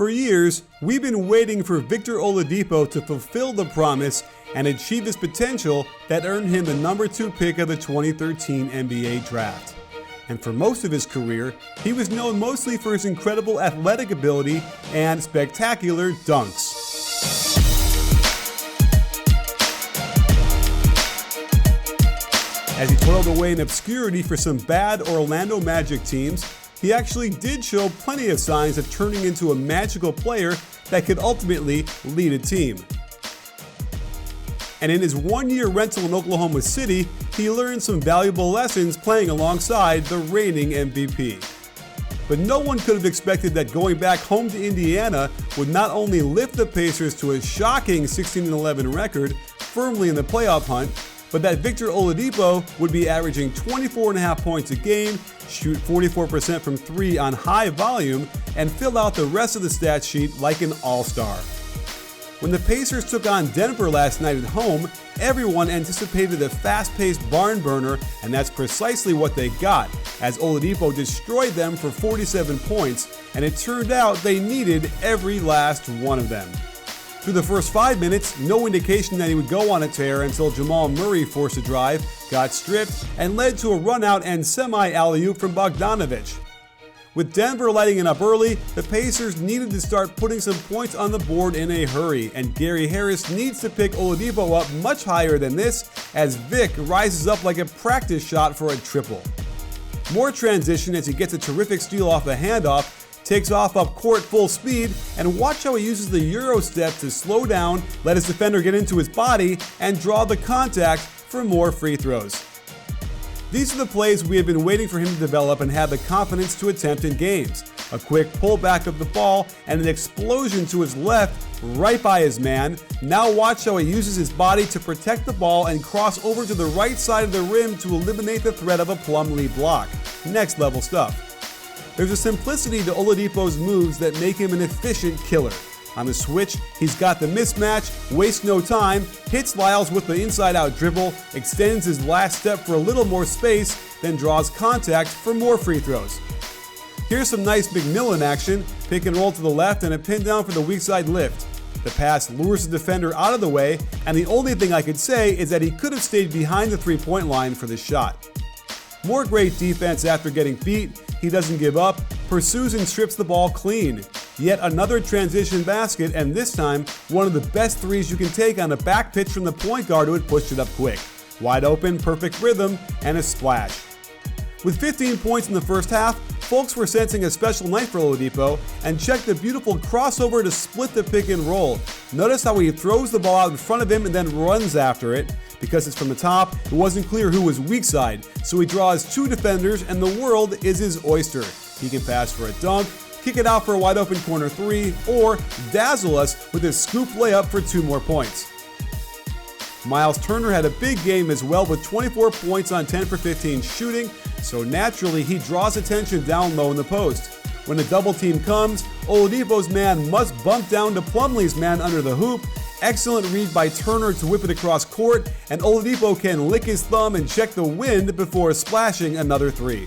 For years, we've been waiting for Victor Oladipo to fulfill the promise and achieve his potential that earned him the number 2 pick of the 2013 NBA draft. And for most of his career, he was known mostly for his incredible athletic ability and spectacular dunks. As he toiled away in obscurity for some bad Orlando Magic teams, he actually did show plenty of signs of turning into a magical player that could ultimately lead a team. And in his one-year rental in Oklahoma City, he learned some valuable lessons playing alongside the reigning MVP. But no one could have expected that going back home to Indiana would not only lift the Pacers to a shocking 16-11 record, firmly in the playoff hunt, but that Victor Oladipo would be averaging 24.5 points a game, shoot 44% from 3 on high volume, and fill out the rest of the stat sheet like an all-star. When the Pacers took on Denver last night at home, everyone anticipated a fast-paced barn burner, and that's precisely what they got, as Oladipo destroyed them for 47 points, and it turned out they needed every last one of them. Through the first 5 minutes, no indication that he would go on a tear until Jamal Murray forced a drive, got stripped, and led to a run-out and semi-alley-oop from Bogdanović. With Denver lighting it up early, the Pacers needed to start putting some points on the board in a hurry, and Gary Harris needs to pick Oladipo up much higher than this as Vic rises up like a practice shot for a triple. More transition as he gets a terrific steal off the handoff, takes off up court full speed, and watch how he uses the Euro step to slow down, let his defender get into his body, and draw the contact for more free throws. These are the plays we have been waiting for him to develop and have the confidence to attempt in games. A quick pullback of the ball and an explosion to his left, right by his man. Now watch how he uses his body to protect the ball and cross over to the right side of the rim to eliminate the threat of a Plumlee block. Next level stuff. There's a simplicity to Oladipo's moves that make him an efficient killer. On the switch, he's got the mismatch, wastes no time, hits Lyles with the inside-out dribble, extends his last step for a little more space, then draws contact for more free throws. Here's some nice McMillan action, pick and roll to the left and a pin down for the weak side lift. The pass lures the defender out of the way, and the only thing I could say is that he could have stayed behind the three-point line for the shot. More great defense after getting beat. He doesn't give up, pursues and strips the ball clean. Yet another transition basket, and this time, one of the best threes you can take on a back pitch from the point guard who had pushed it up quick. Wide open, perfect rhythm, and a splash. With 15 points in the first half, folks were sensing a special night for Oladipo, and check the beautiful crossover to split the pick and roll. Notice how he throws the ball out in front of him and then runs after it. Because it's from the top, it wasn't clear who was weak side, so he draws 2 defenders and the world is his oyster. He can pass for a dunk, kick it out for a wide open corner 3, or dazzle us with his scoop layup for 2 more points. Miles Turner had a big game as well with 24 points on 10 for 15 shooting, so naturally he draws attention down low in the post. When the double team comes, Oladipo's man must bump down to Plumlee's man under the hoop. Excellent read by Turner to whip it across court, and Oladipo can lick his thumb and check the wind before splashing another 3.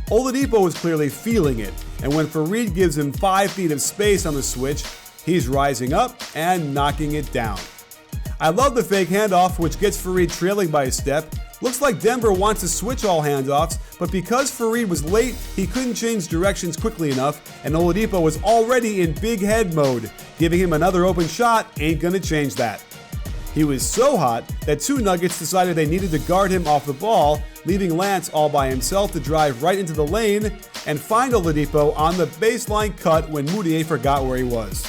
Oladipo is clearly feeling it, and when Fareed gives him 5 feet of space on the switch, he's rising up and knocking it down. I love the fake handoff, which gets Fareed trailing by a step. Looks like Denver wants to switch all handoffs, but because Fareed was late, he couldn't change directions quickly enough, and Oladipo was already in big head mode. Giving him another open shot ain't gonna change that. He was so hot that 2 Nuggets decided they needed to guard him off the ball, leaving Lance all by himself to drive right into the lane and find Oladipo on the baseline cut when Moutier forgot where he was.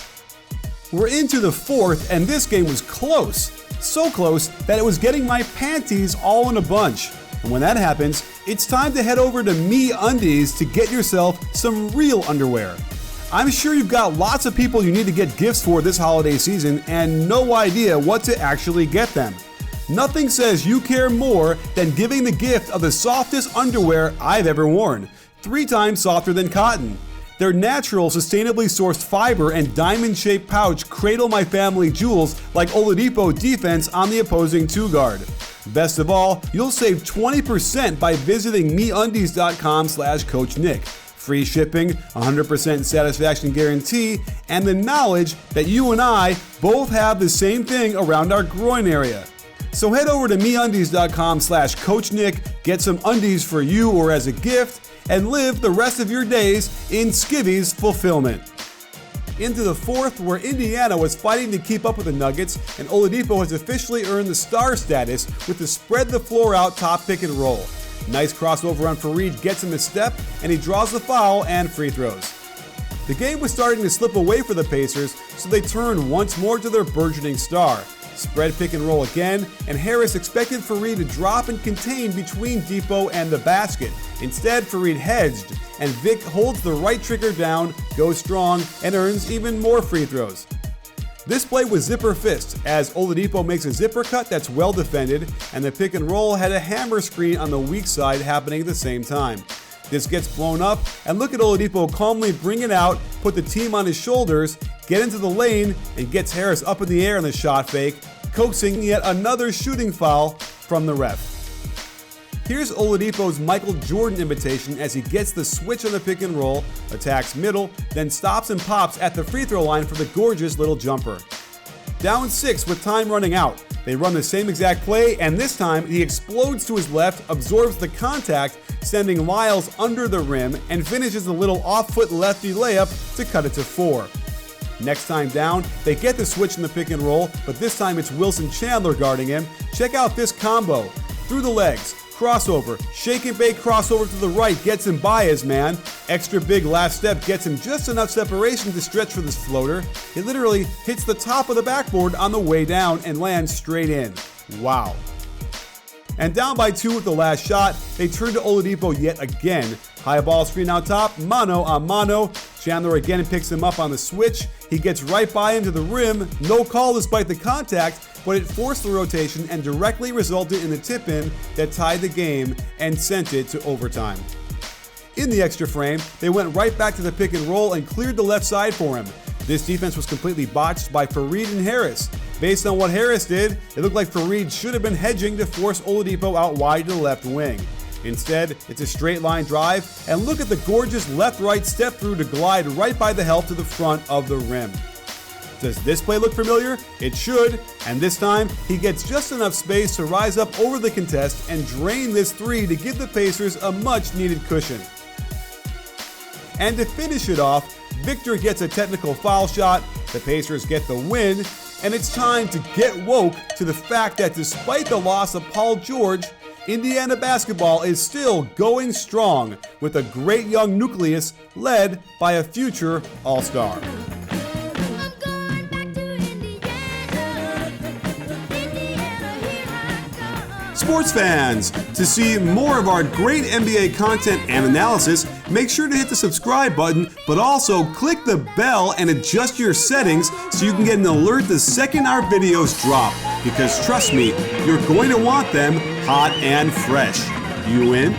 We're into the 4th, and this game was close. So close that it was getting my panties all in a bunch. And when that happens, it's time to head over to MeUndies to get yourself some real underwear. I'm sure you've got lots of people you need to get gifts for this holiday season and no idea what to actually get them. Nothing says you care more than giving the gift of the softest underwear I've ever worn, 3 times softer than cotton. Their natural, sustainably sourced fiber and diamond-shaped pouch cradle my family jewels like Oladipo defense on the opposing 2-guard. Best of all, you'll save 20% by visiting MeUndies.com/CoachNick. free shipping, 100% satisfaction guarantee, and the knowledge that you and I both have the same thing around our groin area. So head over to meundies.com/CoachNick, get some undies for you or as a gift, and live the rest of your days in skivvies fulfillment. Into the fourth, where Indiana was fighting to keep up with the Nuggets, and Oladipo has officially earned the star status with the spread the floor out top pick and roll. Nice crossover on Fareed gets him a step, and he draws the foul and free throws. The game was starting to slip away for the Pacers, so they turned once more to their burgeoning star. Spread pick and roll again, and Harris expected Fareed to drop and contain between Depot and the basket. Instead, Fareed hedged, and Vic holds the right trigger down, goes strong, and earns even more free throws. This play was zipper fist, as Oladipo makes a zipper cut that's well defended, and the pick and roll had a hammer screen on the weak side happening at the same time. This gets blown up, and look at Oladipo calmly bring it out, put the team on his shoulders, get into the lane, and gets Harris up in the air on the shot fake, coaxing yet another shooting foul from the ref. Here's Oladipo's Michael Jordan imitation as he gets the switch on the pick and roll, attacks middle, then stops and pops at the free throw line for the gorgeous little jumper. Down 6 with time running out. They run the same exact play, and this time he explodes to his left, absorbs the contact, sending Lyles under the rim, and finishes the little off-foot lefty layup to cut it to 4. Next time down, they get the switch in the pick and roll, but this time it's Wilson Chandler guarding him. Check out this combo. Through the legs, crossover, shake and bake crossover to the right gets him by his man. Extra big last step gets him just enough separation to stretch for this floater. It literally hits the top of the backboard on the way down and lands straight in. Wow. And down by 2 with the last shot, they turn to Oladipo yet again. High ball screen out top, mano a mano. Chandler again picks him up on the switch. He gets right by him to the rim. No call despite the contact, but it forced the rotation and directly resulted in the tip-in that tied the game and sent it to overtime. In the extra frame, they went right back to the pick and roll and cleared the left side for him. This defense was completely botched by Fareed and Harris. Based on what Harris did, it looked like Fareed should have been hedging to force Oladipo out wide to the left wing. Instead, it's a straight line drive, and look at the gorgeous left-right step through to glide right by the help to the front of the rim. Does this play look familiar? It should, and this time he gets just enough space to rise up over the contest and drain this 3 to give the Pacers a much-needed cushion. And to finish it off, Victor gets a technical foul shot, the Pacers get the win, and it's time to get woke to the fact that despite the loss of Paul George, Indiana basketball is still going strong with a great young nucleus led by a future All-Star. Sports fans, to see more of our great NBA content and analysis, make sure to hit the subscribe button, but also click the bell and adjust your settings so you can get an alert the second our videos drop. Because trust me, you're going to want them hot and fresh. You in?